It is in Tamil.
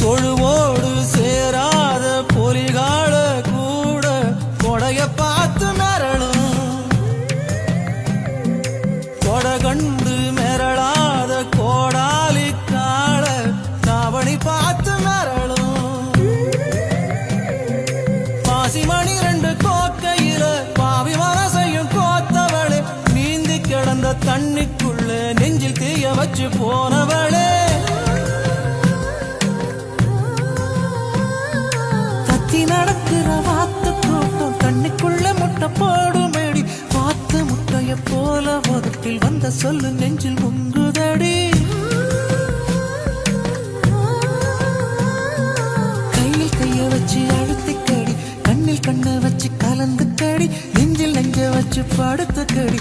தொழுவோடு சேராத பொலிகால கூட கொடைய பார்த்து மிரளும். கொடை கண்டு மிரளாத கோடாலி கால தாவணி பார்த்து மிரளும். பாசிமணி 2 கோக்கையில பாவி மனசையும் கோத்தவளே, நீந்தி கிடந்த தண்ணிக்குள்ள நெஞ்சில் தீய வச்சு போனவளே. நடக்கிற வாத்து கூட்டம் தண்ணிக்குள்ள முட்டை போடுமேடி, வாத்து முட்டைய போல ஒருத்தில் வந்த சொல்லு நெஞ்சில் முங்குதடி. கையில் கைய வச்சு அழுத்திக்கடி, கண்ணில் கண்ணை வச்சு கலந்து கடி, நெஞ்சில் நெஞ்ச வச்சு படுத்து கடி.